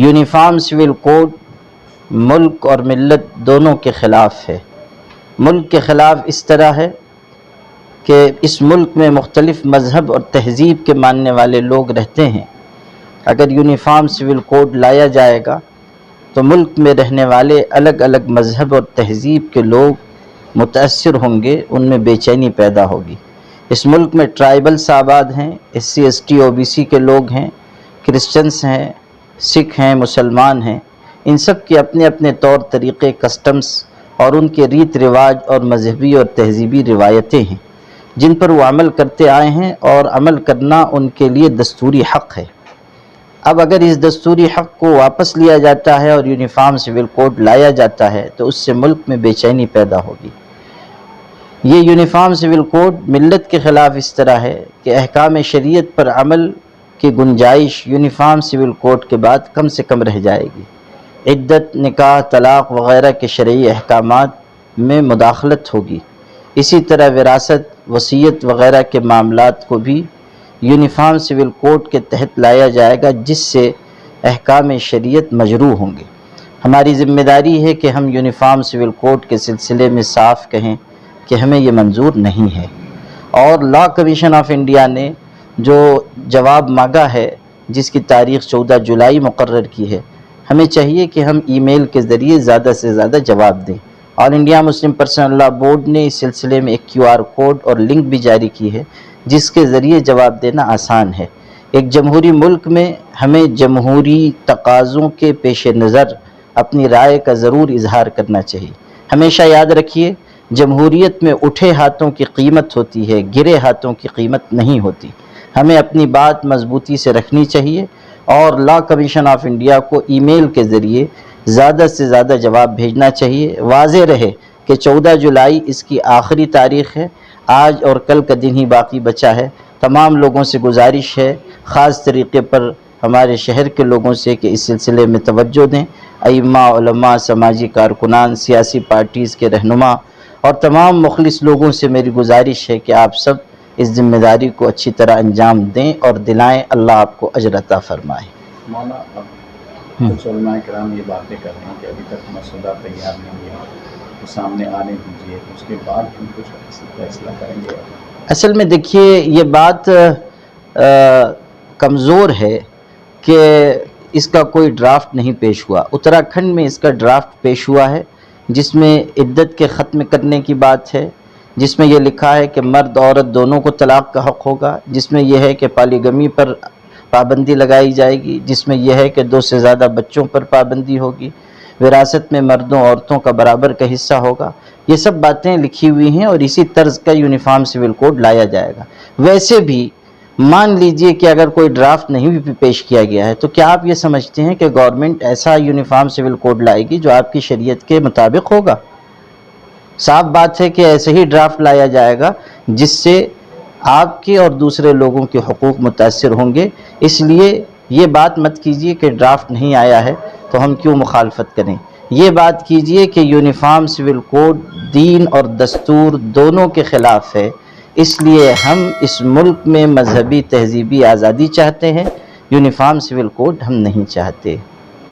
Uniform civil code ملک اور ملت دونوں کے خلاف ہے۔ ملک کے خلاف اس طرح ہے کہ اس ملک میں مختلف مذہب اور تہذیب کے ماننے والے لوگ رہتے ہیں۔ اگر یونیفارم سول کوڈ لایا جائے گا تو ملک میں رہنے والے الگ الگ مذہب اور تہذیب کے لوگ متاثر ہوں گے، ان میں بے چینی پیدا ہوگی۔ اس ملک میں ٹرائبلس آباد ہیں، SC ST OBC کے لوگ ہیں، کرسچنس ہیں، سکھ ہیں، مسلمان ہیں۔ ان سب کے اپنے اپنے طور طریقے، کسٹمز اور ان کے ریت رواج اور مذہبی اور تہذیبی روایتیں ہیں جن پر وہ عمل کرتے آئے ہیں، اور عمل کرنا ان کے لیے دستوری حق ہے۔ اب اگر اس دستوری حق کو واپس لیا جاتا ہے اور یونیفارم سول کوڈ لایا جاتا ہے تو اس سے ملک میں بے چینی پیدا ہوگی۔ یہ یونیفارم سول کوڈ ملت کے خلاف اس طرح ہے کہ احکام شریعت پر عمل کی گنجائش یونیفارم سول کوڈ کے بعد کم سے کم رہ جائے گی۔ عدت، نکاح، طلاق وغیرہ کے شرعی احکامات میں مداخلت ہوگی۔ اسی طرح وراثت، وصیت وغیرہ کے معاملات کو بھی یونیفارم سول کوڈ کے تحت لایا جائے گا، جس سے احکام شریعت مجروح ہوں گے۔ ہماری ذمہ داری ہے کہ ہم یونیفارم سول کوڈ کے سلسلے میں صاف کہیں کہ ہمیں یہ منظور نہیں ہے، اور لا کمیشن آف انڈیا نے جو جواب مانگا ہے، جس کی تاریخ 14 جولائی مقرر کی ہے، ہمیں چاہیے کہ ہم ای میل کے ذریعے زیادہ سے زیادہ جواب دیں۔ All India Muslim Personal Law Board نے اس سلسلے میں ایک QR کوڈ اور لنک بھی جاری کی ہے، جس کے ذریعے جواب دینا آسان ہے۔ ایک جمہوری ملک میں ہمیں جمہوری تقاضوں کے پیش نظر اپنی رائے کا ضرور اظہار کرنا چاہیے۔ ہمیشہ یاد رکھیے، جمہوریت میں اٹھے ہاتھوں کی قیمت ہوتی ہے، گرے ہاتھوں کی قیمت نہیں ہوتی۔ ہمیں اپنی بات مضبوطی سے رکھنی چاہیے اور لا کمیشن آف انڈیا کو ای میل کے ذریعے زیادہ سے زیادہ جواب بھیجنا چاہیے۔ واضح رہے کہ 14 جولائی اس کی آخری تاریخ ہے، آج اور کل کا دن ہی باقی بچا ہے۔ تمام لوگوں سے گزارش ہے، خاص طریقے پر ہمارے شہر کے لوگوں سے، کہ اس سلسلے میں توجہ دیں۔ ائمہ، علماء، سماجی کارکنان، سیاسی پارٹیز کے رہنما اور تمام مخلص لوگوں سے میری گزارش ہے کہ آپ سب اس ذمہ داری کو اچھی طرح انجام دیں اور دلائیں۔ اللہ آپ کو اجر عطا فرمائے۔ مولانا، اب کچھ علماء کرام یہ باتیں کر رہے ہیں کہ ابھی تک مسودہ تیار نہیں ہے، تو سامنے آنے دیجیے، اس کے بعد ہم کچھ فیصلہ کریں گے۔ اصل میں دیکھیے، یہ بات کمزور ہے کہ اس کا کوئی ڈرافٹ نہیں پیش ہوا۔ اتراکھنڈ میں اس کا ڈرافٹ پیش ہوا ہے، جس میں عدت کے ختم کرنے کی بات ہے، جس میں یہ لکھا ہے کہ مرد عورت دونوں کو طلاق کا حق ہوگا، جس میں یہ ہے کہ پالیگمی پر پابندی لگائی جائے گی، جس میں یہ ہے کہ 2 سے زیادہ بچوں پر پابندی ہوگی، وراثت میں مردوں عورتوں کا برابر کا حصہ ہوگا۔ یہ سب باتیں لکھی ہوئی ہیں اور اسی طرز کا یونیفارم سول کوڈ لایا جائے گا۔ ویسے بھی مان لیجئے کہ اگر کوئی ڈرافٹ نہیں بھی پیش کیا گیا ہے، تو کیا آپ یہ سمجھتے ہیں کہ گورنمنٹ ایسا یونیفارم سول کوڈ لائے گی جو آپ کی شریعت کے مطابق ہوگا؟ صاف بات ہے کہ ایسے ہی ڈرافٹ لایا جائے گا جس سے آپ کے اور دوسرے لوگوں کے حقوق متاثر ہوں گے۔ اس لیے یہ بات مت کیجئے کہ ڈرافٹ نہیں آیا ہے تو ہم کیوں مخالفت کریں۔ یہ بات کیجئے کہ یونیفارم سول کوڈ دین اور دستور دونوں کے خلاف ہے، اس لیے ہم اس ملک میں مذہبی تہذیبی آزادی چاہتے ہیں، یونیفارم سول کوڈ ہم نہیں چاہتے۔